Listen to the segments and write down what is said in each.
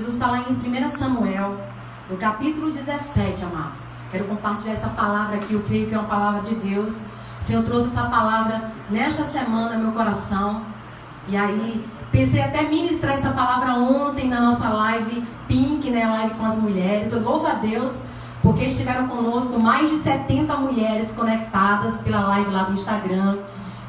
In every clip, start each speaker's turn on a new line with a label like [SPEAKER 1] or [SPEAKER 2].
[SPEAKER 1] Jesus está lá em 1 Samuel, no capítulo 17, amados. Quero compartilhar essa palavra aqui, eu creio que é uma palavra de Deus. O Senhor trouxe essa palavra nesta semana no meu coração. E aí, pensei até ministrar essa palavra ontem na nossa live Pink, né? Live com as mulheres. Eu louvo a Deus, porque estiveram conosco mais de 70 mulheres conectadas pela live lá do Instagram.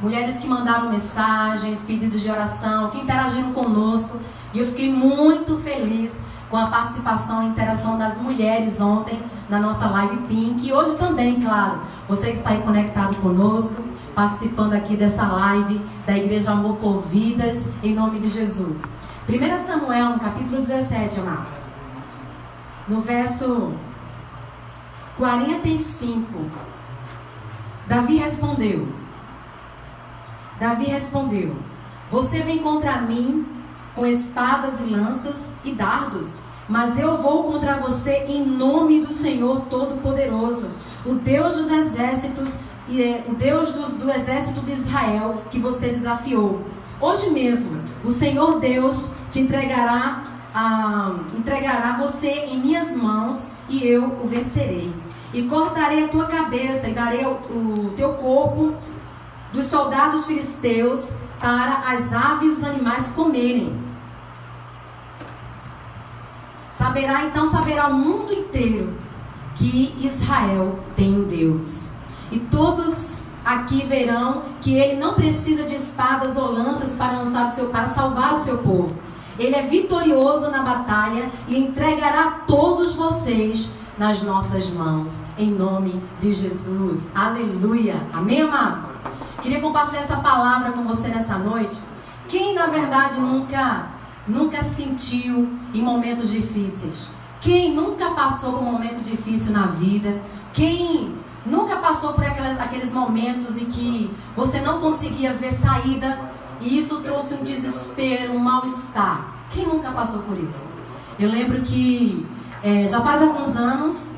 [SPEAKER 1] Mulheres que mandaram mensagens, pedidos de oração, que interagiram conosco. E eu fiquei muito feliz com a participação e interação das mulheres ontem na nossa live Pink. E hoje também, claro, você que está aí conectado conosco, participando aqui dessa live da Igreja Amor por Vidas, em nome de Jesus. 1 Samuel, no capítulo 17, amados. No verso 45, Davi respondeu, você vem contra mim com espadas e lanças e dardos, mas eu vou contra você em nome do Senhor Todo-Poderoso, o Deus dos exércitos, o Deus do exército de Israel, que você desafiou. Hoje mesmo, o Senhor Deus te entregará você em minhas mãos, e eu o vencerei. E cortarei a tua cabeça e darei o teu corpo dos soldados filisteus para as aves e os animais comerem. Saberá o mundo inteiro que Israel tem um Deus. E todos aqui verão que ele não precisa de espadas ou lanças para salvar o seu povo. Ele é vitorioso na batalha e entregará todos vocês nas nossas mãos, em nome de Jesus. Aleluia. Amém, amados? Queria compartilhar essa palavra com você nessa noite. Quem, na verdade, nunca sentiu em momentos difíceis? Quem nunca passou por um momento difícil na vida? Quem nunca passou por aqueles momentos em que você não conseguia ver saída e isso trouxe um desespero, um mal-estar? Quem nunca passou por isso? Eu lembro que já faz alguns anos,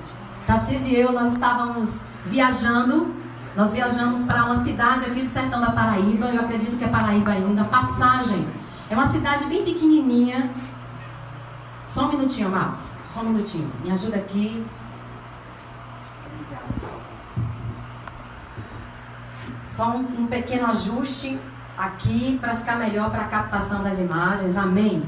[SPEAKER 1] Tarcísio e eu, nós estávamos viajando. Nós viajamos para uma cidade aqui do sertão da Paraíba. Eu acredito que é Paraíba ainda, Passagem. É uma cidade bem pequenininha. Só um minutinho, Marcos. Só um minutinho. Me ajuda aqui. Só um pequeno ajuste aqui para ficar melhor para a captação das imagens. Amém.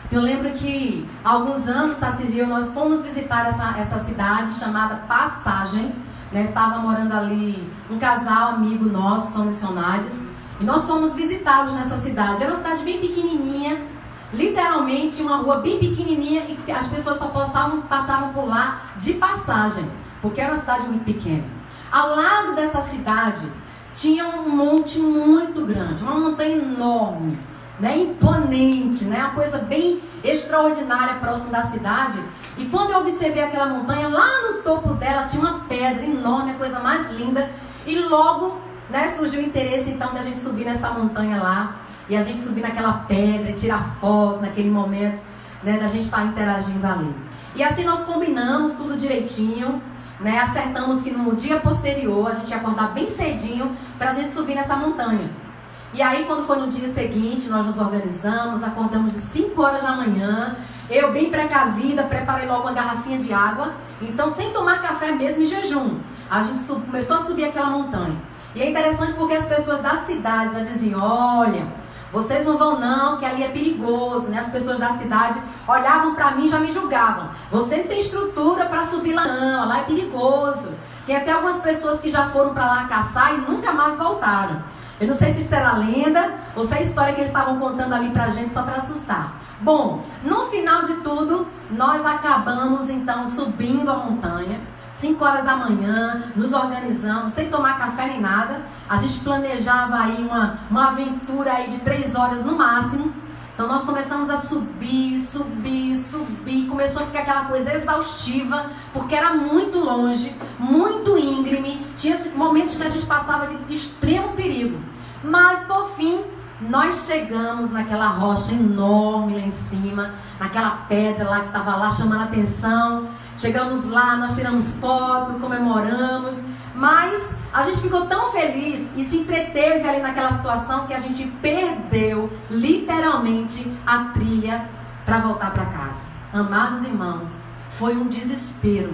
[SPEAKER 1] Então, eu lembro que há alguns anos, Tarcísio e eu, nós fomos visitar essa cidade chamada Passagem. Estava morando ali um casal amigo nosso, que são missionários. E nós fomos visitá-los nessa cidade. Era uma cidade bem pequenininha. Literalmente uma rua bem pequenininha. E as pessoas só passavam por lá de passagem. Porque era uma cidade muito pequena. Ao lado dessa cidade tinha um monte muito grande. Uma montanha enorme. Imponente. Uma coisa bem extraordinária próximo da cidade. E quando eu observei aquela montanha, lá no topo dela tinha uma pedra enorme, a coisa mais linda. E logo, surgiu o interesse então da gente subir nessa montanha lá. E a gente subir naquela pedra e tirar foto naquele momento, da gente estar interagindo ali. E assim nós combinamos tudo direitinho, acertamos que no dia posterior a gente ia acordar bem cedinho para a gente subir nessa montanha. E aí quando foi no dia seguinte, nós nos organizamos, acordamos de 5 horas da manhã. Eu, bem precavida, preparei logo uma garrafinha de água. Então, sem tomar café mesmo, em jejum, a gente começou a subir aquela montanha. E é interessante porque as pessoas da cidade já diziam, olha, vocês não vão não, que ali é perigoso. As pessoas da cidade olhavam para mim e já me julgavam. Você não tem estrutura para subir lá não, lá é perigoso. Tem até algumas pessoas que já foram para lá caçar e nunca mais voltaram. Eu não sei se isso era lenda ou se é a história que eles estavam contando ali pra gente só para assustar. Bom, no final de tudo, nós acabamos então subindo a montanha, 5 horas da manhã, nos organizamos, sem tomar café nem nada. A gente planejava aí uma aventura aí de 3 horas no máximo. Então nós começamos a subir, começou a ficar aquela coisa exaustiva, porque era muito longe, muito íngreme, tinha momentos que a gente passava de extremo perigo. Mas por fim, nós chegamos naquela rocha enorme lá em cima, naquela pedra lá que estava lá chamando a atenção. Chegamos lá, nós tiramos foto, comemoramos, mas a gente ficou tão feliz e se entreteve ali naquela situação que a gente perdeu literalmente a trilha para voltar para casa. Amados irmãos, foi um desespero.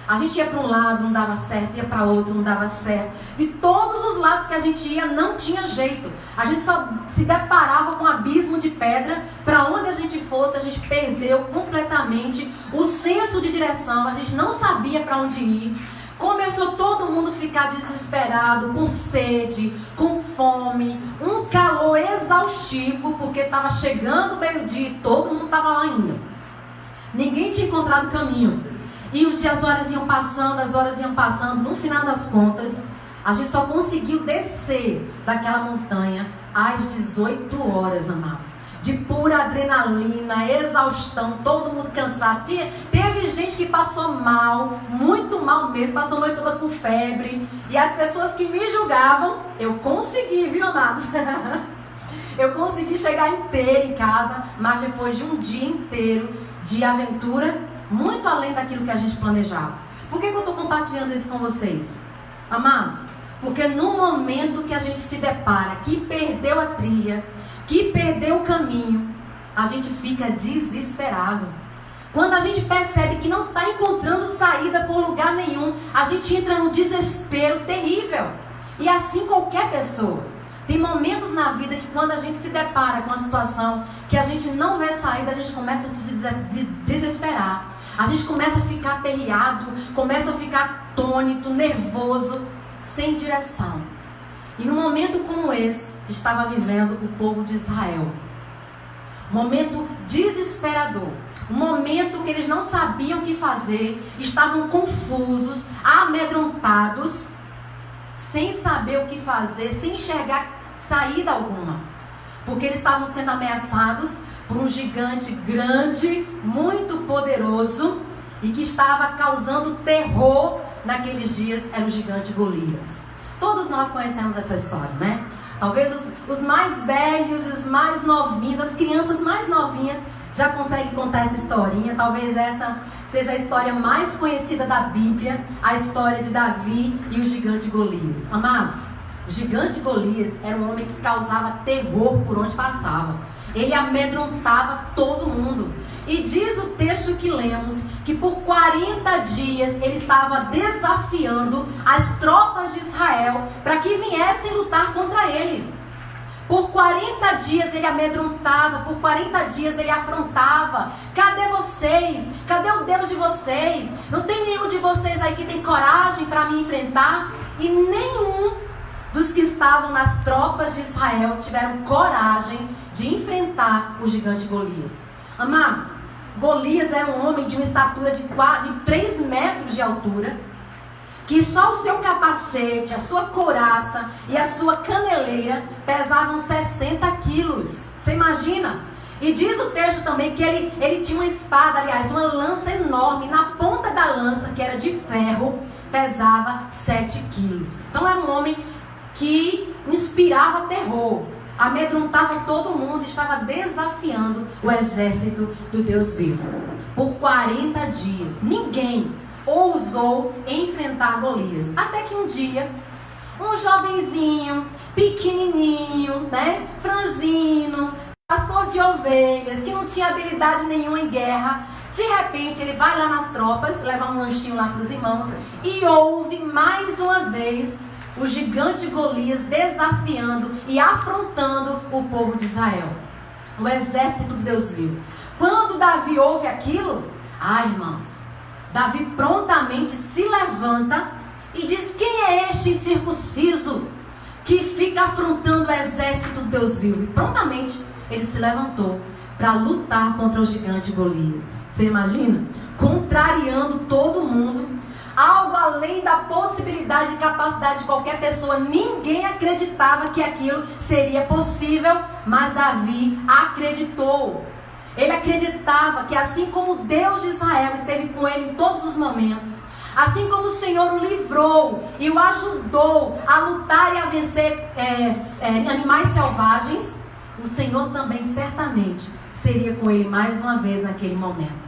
[SPEAKER 1] A gente ia para um lado, não dava certo, ia para outro, não dava certo. De todos os lados que a gente ia, não tinha jeito. A gente só se deparava com um abismo de pedra. Para onde a gente fosse, a gente perdeu completamente o senso de direção. A gente não sabia para onde ir. Começou todo mundo a ficar desesperado, com sede, com fome, um calor exaustivo, porque estava chegando o meio-dia e todo mundo estava lá ainda. Ninguém tinha encontrado o caminho. E as horas iam passando, as horas iam passando. No final das contas, a gente só conseguiu descer daquela montanha às 18 horas, amado. De pura adrenalina, exaustão, todo mundo cansado. Teve gente que passou mal, muito mal mesmo, passou a noite toda com febre. E as pessoas que me julgavam, eu consegui, viu, amados? Eu consegui chegar inteira em casa, mas depois de um dia inteiro de aventura, muito além daquilo que a gente planejava. Por que eu estou compartilhando isso com vocês? Amados, porque no momento que a gente se depara, que perdeu a trilha, que perdeu o caminho, a gente fica desesperado. Quando a gente percebe que não está encontrando saída por lugar nenhum, a gente entra num desespero terrível. E assim qualquer pessoa. Tem momentos na vida que quando a gente se depara com uma situação que a gente não vê saída, a gente começa a desesperar. A gente começa a ficar aperreado, começa a ficar atônito, nervoso, sem direção. E num momento como esse, estava vivendo o povo de Israel. Um momento desesperador. Um momento que eles não sabiam o que fazer, estavam confusos, amedrontados, sem saber o que fazer, sem enxergar saída alguma. Porque eles estavam sendo ameaçados por um gigante grande, muito poderoso, e que estava causando terror naqueles dias, era o gigante Golias. Todos nós conhecemos essa história, né? Talvez os mais velhos, os mais novinhos, as crianças mais novinhas já conseguem contar essa historinha. Talvez essa seja a história mais conhecida da Bíblia, a história de Davi e o gigante Golias. Amados, o gigante Golias era um homem que causava terror por onde passava. Ele amedrontava todo mundo. E diz o texto que lemos que por 40 dias ele estava desafiando as tropas de Israel para que viessem lutar contra ele. Por 40 dias ele amedrontava, por 40 dias ele afrontava. Cadê vocês? Cadê o Deus de vocês? Não tem nenhum de vocês aí que tem coragem para me enfrentar? E nenhum dos que estavam nas tropas de Israel tiveram coragem de enfrentar o gigante Golias. Amados, Golias era um homem de uma estatura de 3 metros de altura, que só o seu capacete, a sua couraça e a sua caneleira pesavam 60 quilos. Você imagina? E diz o texto também que ele tinha uma espada, aliás, uma lança enorme. Na ponta da lança, que era de ferro, pesava 7 quilos. Então era um homem que inspirava terror, amedrontava todo mundo, estava desafiando o exército do Deus vivo. Por 40 dias, ninguém ousou enfrentar Golias. Até que um dia, um jovenzinho, pequenininho, né, franzino, pastor de ovelhas, que não tinha habilidade nenhuma em guerra, de repente ele vai lá nas tropas, leva um lanchinho lá para os irmãos e ouve mais uma vez o gigante Golias desafiando e afrontando o povo de Israel, o exército de Deus vivo. Quando Davi ouve aquilo, irmãos, Davi prontamente se levanta e diz: quem é este incircunciso que fica afrontando o exército de Deus vivo? E prontamente ele se levantou para lutar contra o gigante Golias. Você imagina? Contrariando todo mundo, algo além da possibilidade e capacidade de qualquer pessoa. Ninguém acreditava que aquilo seria possível, mas Davi acreditou. Ele acreditava que assim como o Deus de Israel esteve com ele em todos os momentos, assim como o Senhor o livrou e o ajudou a lutar e a vencer animais selvagens, o Senhor também certamente seria com ele mais uma vez naquele momento.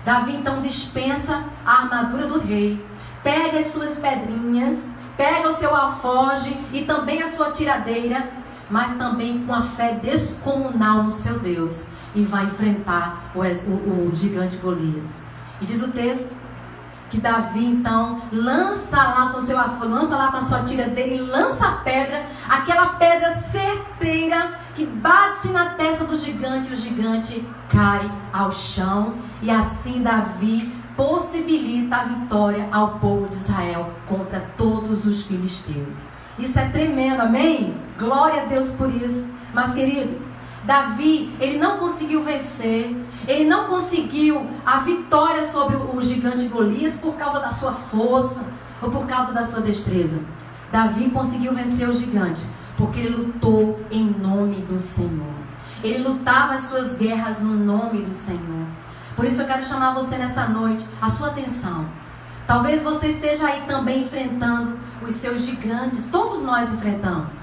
[SPEAKER 1] Davi então dispensa a armadura do rei, pega as suas pedrinhas, pega o seu alforje e também a sua tiradeira, mas também com a fé descomunal no seu Deus. e vai enfrentar o gigante Golias. E diz o texto que Davi então lança lá com a sua tira dele, lança a pedra, aquela pedra certeira que bate na testa do gigante, o gigante cai ao chão, e assim Davi possibilita a vitória ao povo de Israel contra todos os filisteus. Isso é tremendo, amém? Glória a Deus por isso. Mas queridos, Davi, ele não conseguiu vencer, ele não conseguiu a vitória sobre o gigante Golias por causa da sua força ou por causa da sua destreza. Davi conseguiu vencer o gigante porque ele lutou em nome do Senhor. Ele lutava as suas guerras no nome do Senhor. Por isso eu quero chamar você nessa noite, a sua atenção. Talvez você esteja aí também enfrentando os seus gigantes. Todos nós enfrentamos.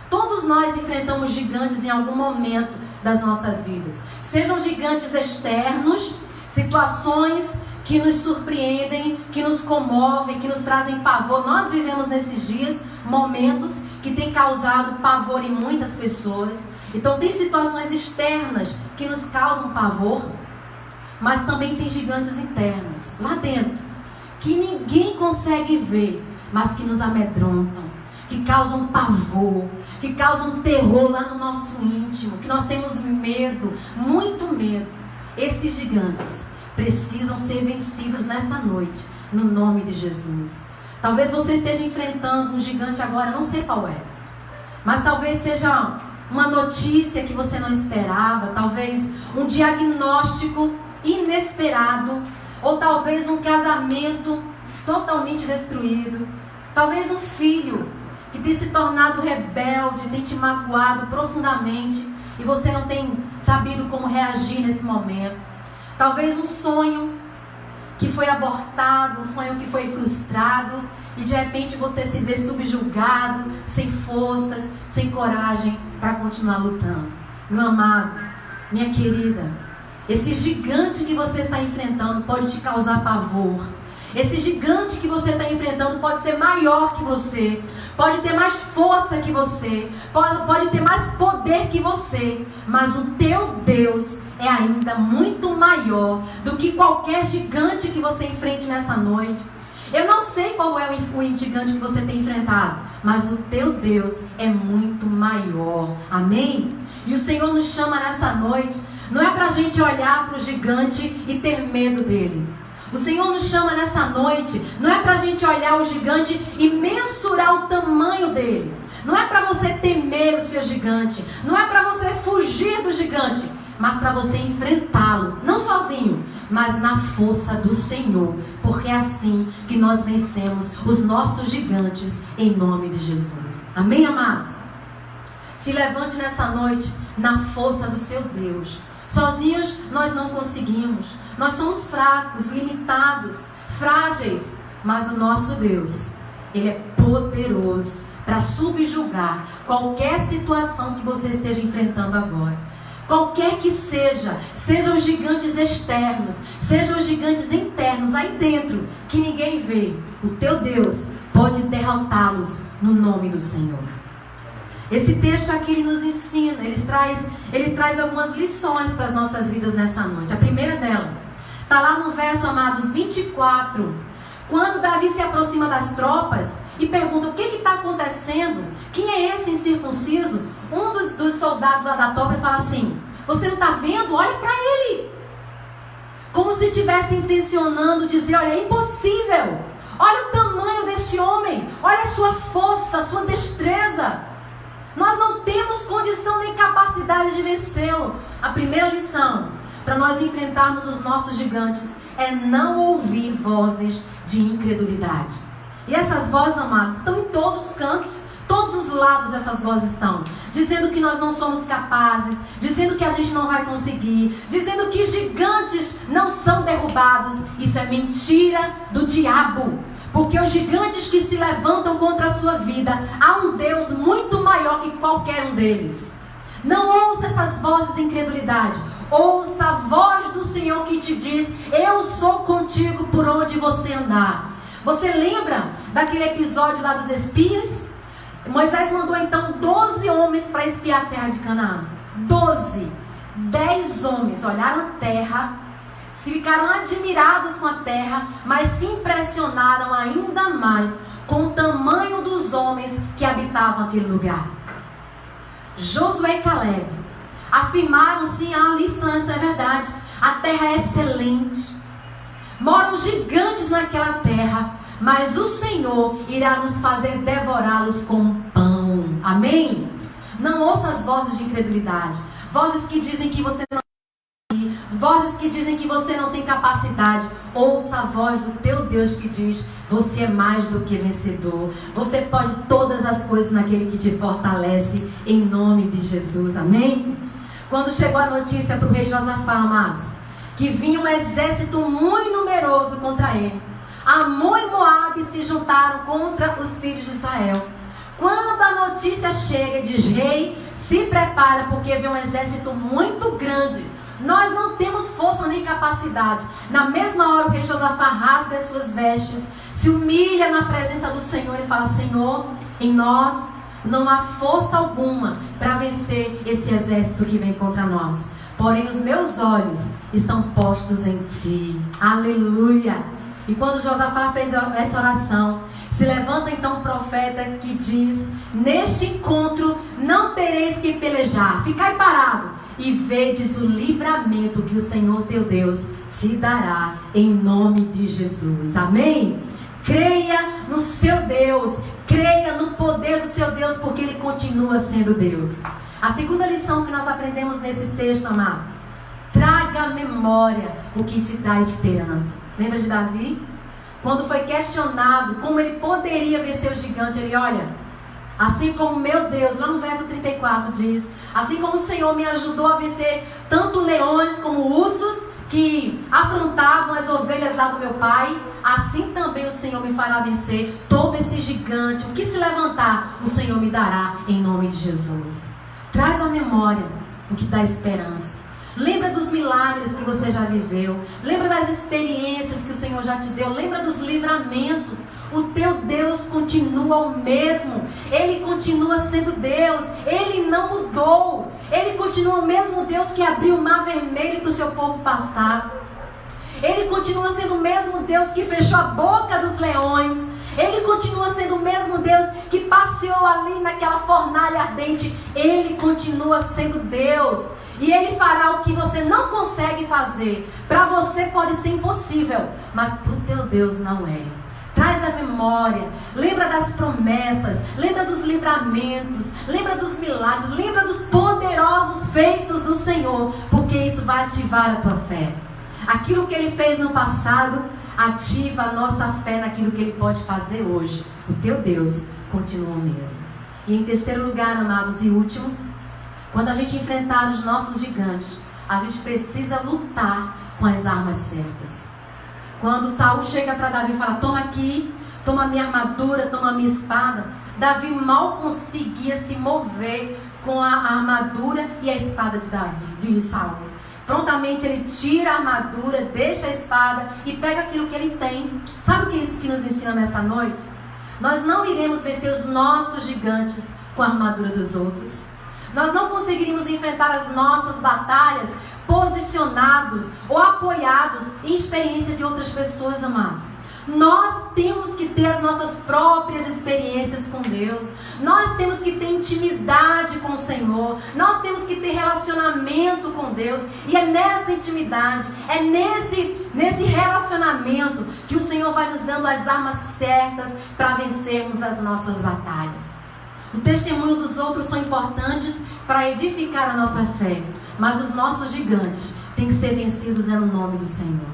[SPEAKER 1] Todos nós enfrentamos gigantes em algum momento das nossas vidas. Sejam gigantes externos, situações que nos surpreendem, que nos comovem, que nos trazem pavor. Nós vivemos nesses dias momentos que têm causado pavor em muitas pessoas. Então tem situações externas que nos causam pavor, mas também tem gigantes internos, lá dentro, que ninguém consegue ver, mas que nos amedrontam, que causam pavor, que causam terror lá no nosso íntimo, que nós temos medo, muito medo. Esses gigantes precisam ser vencidos nessa noite, no nome de Jesus. Talvez você esteja enfrentando um gigante agora, não sei qual é, mas talvez seja uma notícia que você não esperava, talvez um diagnóstico inesperado, ou talvez um casamento totalmente destruído, talvez um filho que tem se tornado rebelde, tem te magoado profundamente e você não tem sabido como reagir nesse momento. Talvez um sonho que foi abortado, um sonho que foi frustrado e de repente você se vê subjugado, sem forças, sem coragem para continuar lutando. Meu amado, minha querida, esse gigante que você está enfrentando pode te causar pavor. Esse gigante que você está enfrentando pode ser maior que você, pode ter mais força que você, pode ter mais poder que você, mas o teu Deus é ainda muito maior do que qualquer gigante que você enfrente nessa noite. Eu não sei qual é o gigante que você tem enfrentado, mas o teu Deus é muito maior, amém? E o Senhor nos chama nessa noite, não é para a gente olhar para o gigante e ter medo dele. O Senhor nos chama nessa noite, não é para a gente olhar o gigante e mensurar o tamanho dele. Não é para você temer o seu gigante, não é para você fugir do gigante, mas para você enfrentá-lo, não sozinho, mas na força do Senhor, porque é assim que nós vencemos os nossos gigantes em nome de Jesus. Amém, amados? Se levante nessa noite na força do seu Deus. Sozinhos nós não conseguimos. Nós somos fracos, limitados, frágeis. Mas o nosso Deus, Ele é poderoso para subjugar qualquer situação que você esteja enfrentando agora. Qualquer que seja, sejam os gigantes externos, sejam os gigantes internos, aí dentro, que ninguém vê. O teu Deus pode derrotá-los no nome do Senhor. Esse texto aqui ele nos ensina, ele traz algumas lições para as nossas vidas nessa noite. A primeira delas está lá no verso, amados, 24. Quando Davi se aproxima das tropas e pergunta o que está acontecendo, quem é esse incircunciso? Um dos soldados lá da tropa fala assim: você não está vendo? Olha para ele. Como se estivesse intencionando dizer: olha, é impossível. Olha o tamanho deste homem. Olha a sua força, a sua destreza. Nós não temos condição nem capacidade de vencê-lo. A primeira lição para nós enfrentarmos os nossos gigantes é não ouvir vozes de incredulidade. E essas vozes, amados, estão em todos os cantos, todos os lados essas vozes estão. Dizendo que nós não somos capazes, dizendo que a gente não vai conseguir, dizendo que gigantes não são derrubados. Isso é mentira do diabo. Porque os gigantes que se levantam contra a sua vida, há um Deus muito maior que qualquer um deles. Não ouça essas vozes de incredulidade. Ouça a voz do Senhor que te diz: eu sou contigo por onde você andar. Você lembra daquele episódio lá dos espias? Moisés mandou então 12 homens para espiar a terra de Canaã. 12 10 homens olharam a terra, se ficaram admirados com a terra, mas se impressionaram ainda mais com o tamanho dos homens que habitavam aquele lugar. Josué e Caleb afirmaram, sim, a lição, isso é verdade, a terra é excelente, moram gigantes naquela terra, mas o Senhor irá nos fazer devorá-los como pão. Amém? Não ouça as vozes de incredulidade, vozes que dizem que você não tem, vozes que dizem que você não tem capacidade. Ouça a voz do teu Deus que diz: você é mais do que vencedor, você pode todas as coisas naquele que te fortalece, em nome de Jesus. Amém? Quando chegou a notícia para o rei Josafá, amados, que vinha um exército muito numeroso contra ele, Amon e Moabe se juntaram contra os filhos de Israel. Quando a notícia chega e diz: rei, se prepara, porque vem um exército muito grande, nós não temos força nem capacidade. Na mesma hora o rei Josafá rasga as suas vestes, se humilha na presença do Senhor e fala: Senhor, em nós não há força alguma para vencer esse exército que vem contra nós, porém os meus olhos estão postos em ti. Aleluia. E quando Josafá fez essa oração, se levanta então um profeta que diz: neste encontro não tereis que pelejar, ficai parado e vedes o livramento que o Senhor teu Deus te dará, em nome de Jesus. Amém? Creia no seu Deus, creia no poder do seu Deus, porque Ele continua sendo Deus. A segunda lição que nós aprendemos nesse texto, amado: traga à memória o que te dá esperança. Lembra de Davi? Quando foi questionado como ele poderia vencer o gigante, ele: olha, assim como meu Deus, lá no verso 34 diz: assim como o Senhor me ajudou a vencer tanto leões como ursos que afrontavam as ovelhas lá do meu pai, assim também o Senhor me fará vencer todo esse gigante. O que se levantar, o Senhor me dará, em nome de Jesus. Traz à memória o que dá esperança. Lembra dos milagres que você já viveu. Lembra das experiências que o Senhor já te deu. Lembra dos livramentos. O teu Deus continua o mesmo. Ele continua sendo Deus. Ele não mudou. Ele continua o mesmo Deus que abriu o mar vermelho para o seu povo passar. Ele continua sendo o mesmo Deus que fechou a boca dos leões. Ele continua sendo o mesmo Deus que passeou ali naquela fornalha ardente. Ele continua sendo Deus. E Ele fará o que você não consegue fazer. Para você pode ser impossível, mas para o teu Deus não é. Traz a memória, lembra das promessas, lembra dos livramentos, lembra dos milagres, lembra dos poderosos feitos do Senhor, porque isso vai ativar a tua fé. Aquilo que Ele fez no passado ativa a nossa fé naquilo que Ele pode fazer hoje. O teu Deus continua o mesmo. E em terceiro lugar, amados, e último, quando a gente enfrentar os nossos gigantes, a gente precisa lutar com as armas certas. Quando Saul chega para Davi e fala: toma aqui, toma a minha armadura, toma a minha espada, Davi mal conseguia se mover com a armadura e a espada de Saul. Prontamente ele tira a armadura, deixa a espada e pega aquilo que ele tem. Sabe o que é isso que nos ensina nessa noite? Nós não iremos vencer os nossos gigantes com a armadura dos outros. Nós não conseguiríamos enfrentar as nossas batalhas posicionados ou apoiados em experiência de outras pessoas, amados. Nós temos que ter as nossas próprias experiências com Deus. Nós temos que ter intimidade com o Senhor. Nós temos que ter relacionamento com Deus. E é nessa intimidade, é nesse relacionamento que o Senhor vai nos dando as armas certas para vencermos as nossas batalhas. O testemunho dos outros são importantes para edificar a nossa fé, mas os nossos gigantes têm que ser vencidos no nome do Senhor.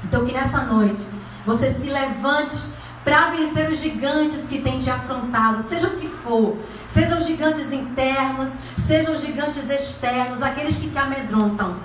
[SPEAKER 1] Então que nessa noite você se levante para vencer os gigantes que têm te afrontado, seja o que for, sejam gigantes internos, sejam gigantes externos, aqueles que te amedrontam.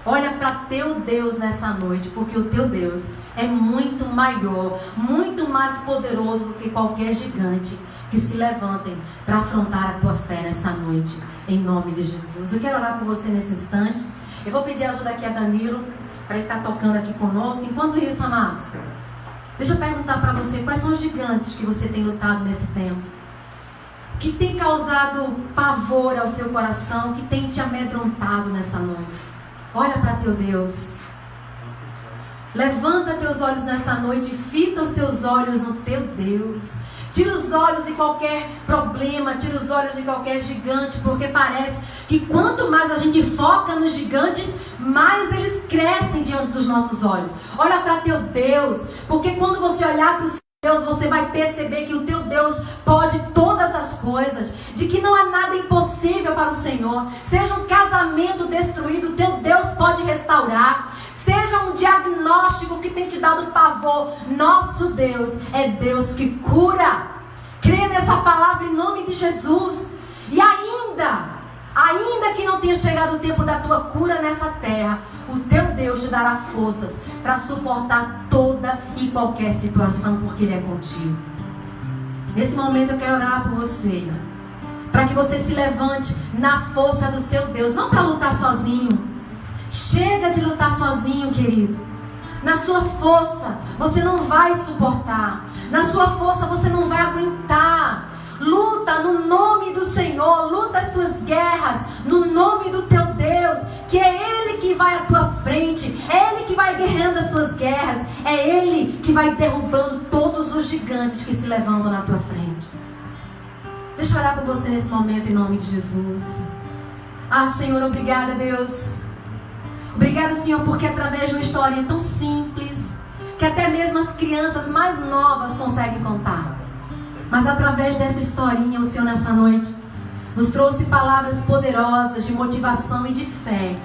[SPEAKER 1] Olha para teu Deus nessa noite, porque o teu Deus é muito maior, muito mais poderoso do que qualquer gigante que se levantem para afrontar a tua fé nessa noite, em nome de Jesus. Eu quero orar por você nesse instante. Eu vou pedir ajuda aqui a Danilo, para ele estar tocando aqui conosco. Enquanto isso, amados, deixa eu perguntar para você, quais são os gigantes que você tem lutado nesse tempo? que tem causado pavor ao seu coração, que tem te amedrontado nessa noite? Olha para teu Deus. Levanta teus olhos nessa noite e fita os teus olhos no teu Deus. Tira os olhos de qualquer problema, tira os olhos de qualquer gigante, porque parece que quanto mais a gente foca nos gigantes, mais eles crescem diante dos nossos olhos. Olha para teu Deus, porque quando você olhar para o seu Deus, você vai perceber que o teu Deus pode todas as coisas, de que não há nada impossível para o Senhor. Seja um casamento destruído, o teu Deus pode restaurar. Seja um diagnóstico que tem te dado pavor, nosso Deus é Deus que cura. Crê nessa palavra em nome de Jesus. E ainda que não tenha chegado o tempo da tua cura nessa terra, o teu Deus te dará forças para suportar toda e qualquer situação, porque Ele é contigo. Nesse momento eu quero orar por você, para que você se levante na força do seu Deus, não para lutar sozinho. Chega de lutar sozinho, querido. Na sua força você não vai suportar. Na sua força você não vai aguentar. Luta no nome do Senhor. Luta as tuas guerras no nome do teu Deus, que é Ele que vai à tua frente. É Ele que vai guerreando as tuas guerras. É Ele que vai derrubando todos os gigantes que se levantam na tua frente. Deixa eu orar por você nesse momento em nome de Jesus. Senhor, obrigada, Deus. Obrigada, Senhor, porque através de uma história tão simples, que até mesmo as crianças mais novas conseguem contar, mas através dessa historinha, o Senhor nessa noite nos trouxe palavras poderosas de motivação e de fé.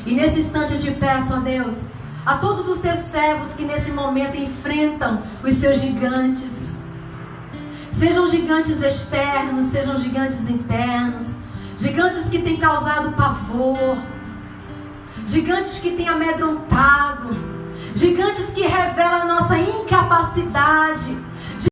[SPEAKER 1] E nesse instante eu te peço, ó Deus, a todos os teus servos que nesse momento enfrentam os seus gigantes, sejam gigantes externos, sejam gigantes internos, gigantes que têm causado pavor, gigantes que têm amedrontado, gigantes que revelam a nossa incapacidade.